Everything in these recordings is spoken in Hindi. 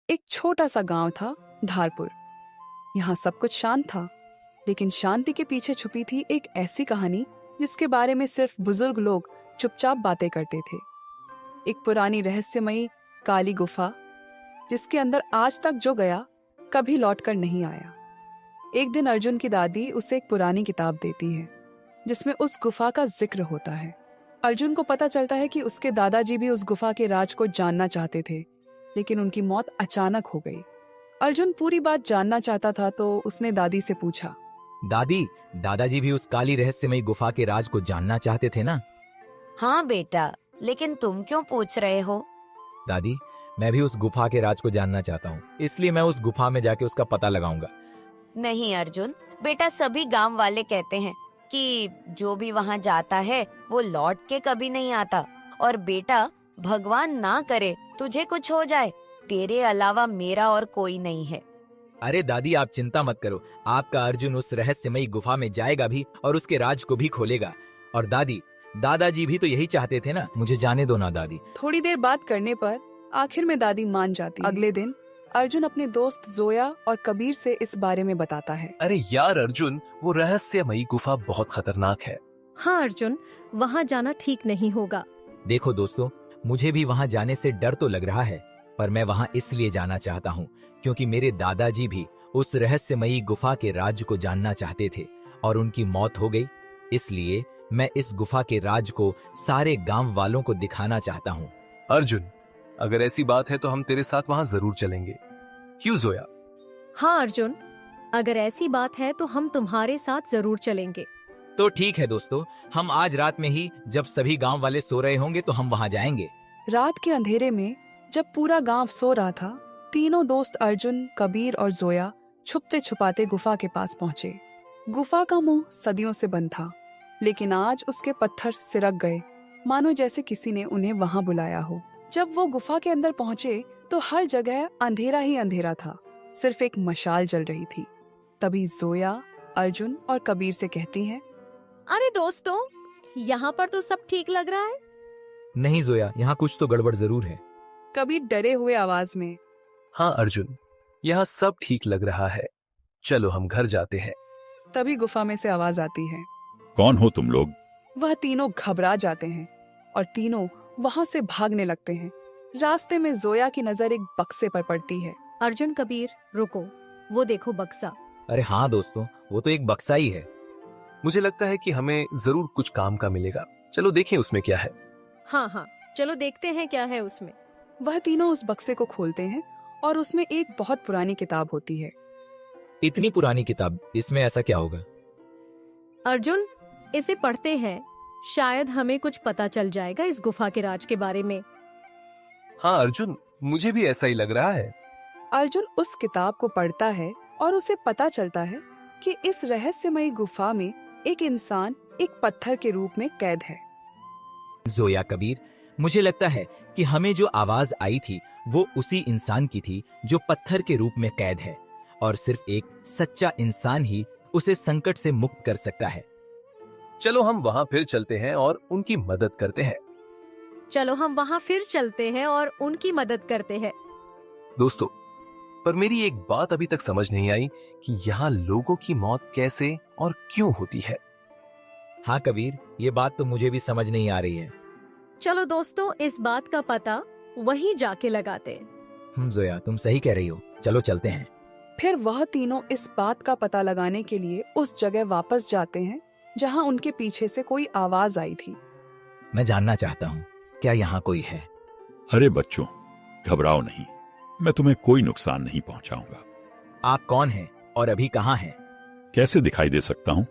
एक छोटा सा गांव था, धारपुर। यहाँ सब कुछ शांत था, लेकिन शांति के पीछे छुपी थी एक ऐसी कहानी जिसके बारे में सिर्फ बुजुर्ग लोग चुपचाप बातें करते थे। एक पुरानी रहस्यमयी काली गुफा, जिसके अंदर आज तक जो गया कभी लौटकर नहीं आया। एक दिन अर्जुन की दादी उसे एक पुरानी किताब देती है जिसमें उस गुफा का जिक्र होता है। अर्जुन को पता चलता है कि उसके दादाजी भी उस गुफा के राज को जानना चाहते थे, लेकिन उनकी मौत अचानक हो गई। अर्जुन पूरी बात जानना चाहता था तो उसने दादी से पूछा, दादी, दादाजी भी उस काली रहस्यमयी गुफा के राज को जानना चाहते थे ना? हाँ बेटा, लेकिन तुम क्यों पूछ रहे हो? दादी, मैं भी उस गुफा के राज को जानना चाहता हूँ, इसलिए मैं उस गुफा में जाके उसका पता लगाऊंगा। नहीं अर्जुन बेटा, सभी गांव वाले कहते हैं कि जो भी वहाँ जाता है वो लौट के कभी नहीं आता। और बेटा, भगवान ना करे तुझे कुछ हो जाए, तेरे अलावा मेरा और कोई नहीं है। अरे दादी, आप चिंता मत करो, आपका अर्जुन उस रहस्यमयी गुफा में जाएगा भी और उसके राज को भी खोलेगा। और दादी, दादाजी भी तो यही चाहते थे ना, मुझे जाने दो ना दादी। थोड़ी देर बात करने पर आखिर में दादी मान जाती है। अगले दिन अर्जुन अपने दोस्त जोया और कबीर से इस बारे में बताता है। अरे यार अर्जुन, वो रहस्यमयी गुफा बहुत खतरनाक है। हाँ अर्जुन, वहाँ जाना ठीक नहीं होगा। देखो दोस्तों, मुझे भी वहाँ जाने से डर तो लग रहा है, पर मैं वहाँ इसलिए जाना चाहता हूँ क्योंकि मेरे दादाजी भी उस रहस्यमयी गुफा के राज को जानना चाहते थे और उनकी मौत हो गई। इसलिए मैं इस गुफा के राज को सारे गांव वालों को दिखाना चाहता हूँ। अर्जुन, अगर ऐसी बात है तो हम तेरे साथ वहाँ जरूर चलेंगे। क्यों जोया? हाँ अर्जुन, अगर ऐसी बात है तो हम तुम्हारे साथ जरूर चलेंगे। तो ठीक है दोस्तों, हम आज रात में ही, जब सभी गांव वाले सो रहे होंगे, तो हम वहाँ जाएंगे। रात के अंधेरे में जब पूरा गांव सो रहा था, तीनों दोस्त अर्जुन, कबीर और जोया छुपते छुपाते गुफा के पास पहुंचे। गुफा का मुंह सदियों से बंद था, लेकिन आज उसके पत्थर सिरक गए, मानो जैसे किसी ने उन्हें वहां बुलाया हो। जब वो गुफा के अंदर पहुंचे तो हर जगह अंधेरा ही अंधेरा था, सिर्फ एक मशाल जल रही थी। तभी जोया अर्जुन और कबीर से कहती है, अरे दोस्तों, यहाँ पर तो सब ठीक लग रहा है। नहीं जोया, यहाँ कुछ तो गड़बड़ जरूर है। कबीर डरे हुए आवाज में, हाँ अर्जुन, यहाँ सब ठीक लग रहा है, चलो हम घर जाते हैं। तभी गुफा में से आवाज आती है, कौन हो तुम लोग? वह तीनों घबरा जाते हैं और तीनों वहाँ से भागने लगते हैं। रास्ते में जोया की नजर एक बक्से पर पड़ती है। अर्जुन, कबीर, रुको, वो देखो बक्सा। अरे हाँ दोस्तों, वो तो एक बक्सा ही है। मुझे लगता है कि हमें जरूर कुछ काम का मिलेगा, चलो देखें उसमें क्या है। हाँ हाँ, चलो देखते हैं क्या है उसमें। वह तीनों उस बक्से को खोलते हैं और उसमें एक बहुत पुरानी किताब होती है। इतनी पुरानी किताब, इसमें ऐसा क्या होगा? अर्जुन, इसे पढ़ते हैं, शायद हमें कुछ पता चल जाएगा इस गुफा के राज के बारे में। हाँ अर्जुन, मुझे भी ऐसा ही लग रहा है। अर्जुन उस किताब को पढ़ता है और उसे पता चलता है कि इस रहस्यमयी गुफा में एक इंसान एक पत्थर के रूप में कैद है। जोया, कबीर, मुझे लगता है कि हमें जो आवाज आई थी वो उसी इंसान की थी जो पत्थर के रूप में कैद है, और सिर्फ एक सच्चा इंसान ही उसे संकट से मुक्त कर सकता है। चलो हम वहाँ फिर चलते हैं और उनकी मदद करते हैं। चलो हम वहाँ फिर चलते हैं और उनकी मदद करते हैं। दोस्तों, पर मेरी एक बात अभी तक समझ नहीं आई कि यहाँ लोगों की मौत कैसे और क्यों होती है। हाँ कबीर, ये बात तो मुझे भी समझ नहीं आ रही है। चलो दोस्तों, इस बात का पता वहीं जाके लगाते हैं। जोया, तुम सही कह रही हो, चलो चलते हैं। फिर वह तीनों इस बात का पता लगाने के लिए उस जगह वापस जाते हैं जहाँ उनके पीछे से कोई आवाज आई थी। मैं जानना चाहता हूँ, क्या यहाँ कोई है? अरे बच्चों, घबराओ नहीं, मैं तुम्हें कोई नुकसान नहीं पहुंचाऊंगा। आप कौन हैं और अभी कहाँ हैं? कैसे दिखाई दे सकता हूँ?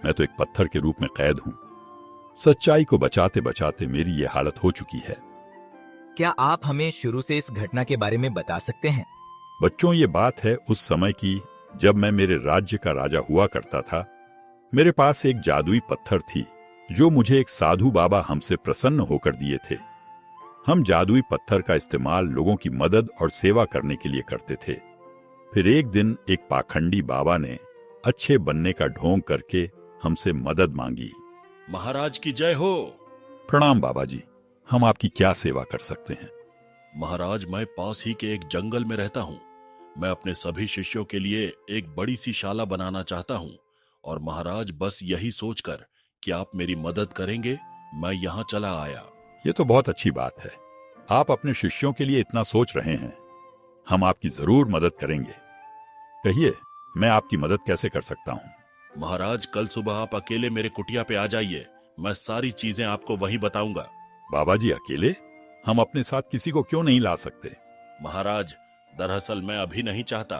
मैं तो एक पत्थर के रूप में कैद हूँ। सच्चाई को बचाते बचाते मेरी ये हालत हो चुकी है। क्या आप हमें शुरू से इस घटना के बारे में बता सकते हैं? बच्चों, ये बात है उस समय की जब मैं मेरे राज्य का राजा हुआ करता था। मेरे पास एक जादुई पत्थर थी जो मुझे एक साधु बाबा हमसे प्रसन्न होकर दिए थे। हम जादुई पत्थर का इस्तेमाल लोगों की मदद और सेवा करने के लिए करते थे। फिर एक दिन एक पाखंडी बाबा ने अच्छे बनने का ढोंग करके हमसे मदद मांगी। महाराज की जय हो। प्रणाम बाबा जी, हम आपकी क्या सेवा कर सकते हैं? महाराज, मैं पास ही के एक जंगल में रहता हूँ। मैं अपने सभी शिष्यों के लिए एक बड़ी सी शाला बनाना चाहता हूँ, और महाराज बस यही सोचकर कि आप मेरी मदद करेंगे, मैं यहाँ चला आया। ये तो बहुत अच्छी बात है। आप अपने शिष्यों के लिए इतना सोच रहे हैं। हम आपकी जरूर मदद करेंगे। कहिए, मैं आपकी मदद कैसे कर सकता हूँ? महाराज, कल सुबह आप अकेले मेरे कुटिया पे आ जाइए, मैं सारी चीजें आपको वहीं बताऊंगा। बाबा जी, अकेले? हम अपने साथ किसी को क्यों नहीं ला सकते? महाराज, दरअसल मैं अभी नहीं चाहता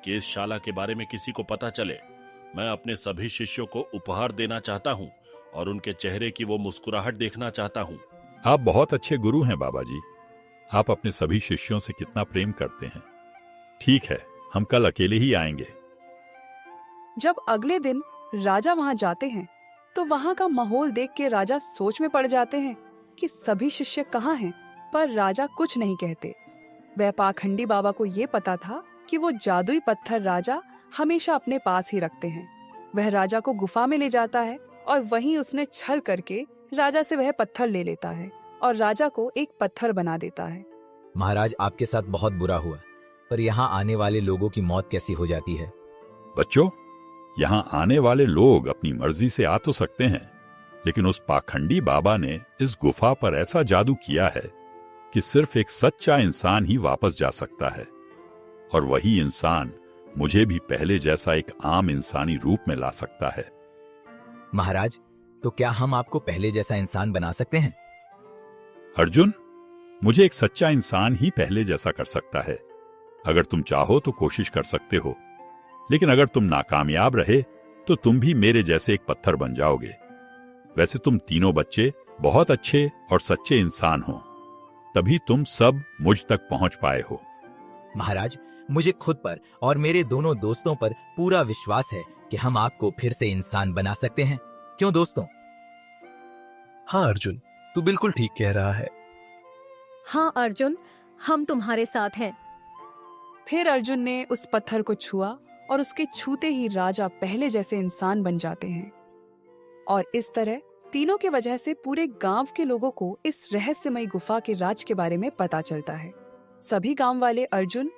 कि इस शाला के बारे में किसी को पता चले। मैं अपने सभी शिष्यों को उपहार देना चाहता हूँ और उनके चेहरे की वो मुस्कुराहट देखना चाहता हूँ। आप बहुत अच्छे गुरु हैं बाबा जी। आप अपने सभी शिष्यों से कितना प्रेम करते हैं। ठीक है, हम कल अकेले ही आएंगे। जब अगले दिन राजा वहां जाते हैं तो वहां का माहौल देख के राजा सोच में पड़ जाते हैं कि सभी शिष्य कहाँ हैं, पर राजा कुछ नहीं कहते। वह पाखंडी बाबा को ये पता था कि वो जादुई पत्थर राजा हमेशा अपने पास ही रखते हैं। वह राजा को गुफा में ले जाता है और वहीं उसने छल करके राजा से वह पत्थर ले लेता है और राजा को एक पत्थर बना देता है। महाराज, आपके साथ बहुत बुरा हुआ, पर यहाँ आने वाले लोगों की मौत कैसी हो जाती है? बच्चों, यहाँ आने वाले लोग अपनी मर्जी से आ तो सकते हैं, लेकिन उस पाखंडी बाबा ने इस गुफा पर ऐसा जादू किया है कि सिर्फ एक सच्चा इंसान ही वापस जा सकता है, और वही इंसान मुझे भी पहले जैसा एक आम इंसानी रूप में ला सकता है। महाराज, तो क्या हम आपको पहले जैसा इंसान बना सकते हैं? अर्जुन, मुझे एक सच्चा इंसान ही पहले जैसा कर सकता है। अगर तुम चाहो तो कोशिश कर सकते हो, लेकिन अगर तुम नाकामयाब रहे तो तुम भी मेरे जैसे एक पत्थर बन जाओगे। वैसे तुम तीनों बच्चे बहुत अच्छे और सच्चे इंसान हो, तभी तुम सब मुझ तक पहुंच पाए हो। महाराज, मुझे खुद पर और मेरे दोनों दोस्तों पर पूरा विश्वास है कि हम आपको फिर से इंसान बना सकते हैं। क्यों दोस्तों? हाँ अर्जुन, तू बिल्कुल ठीक कह रहा है। हाँ अर्जुन, हम तुम्हारे साथ हैं। फिर अर्जुन ने उस पत्थर को छुआ और उसके छूते ही राजा पहले जैसे इंसान बन जाते हैं। और इस तरह तीनों के वजह से पूरे गांव के लोगों को इस रहस्यमयी गुफा के राज के बारे में पता चलता है। सभी गांव वाले अर्जुन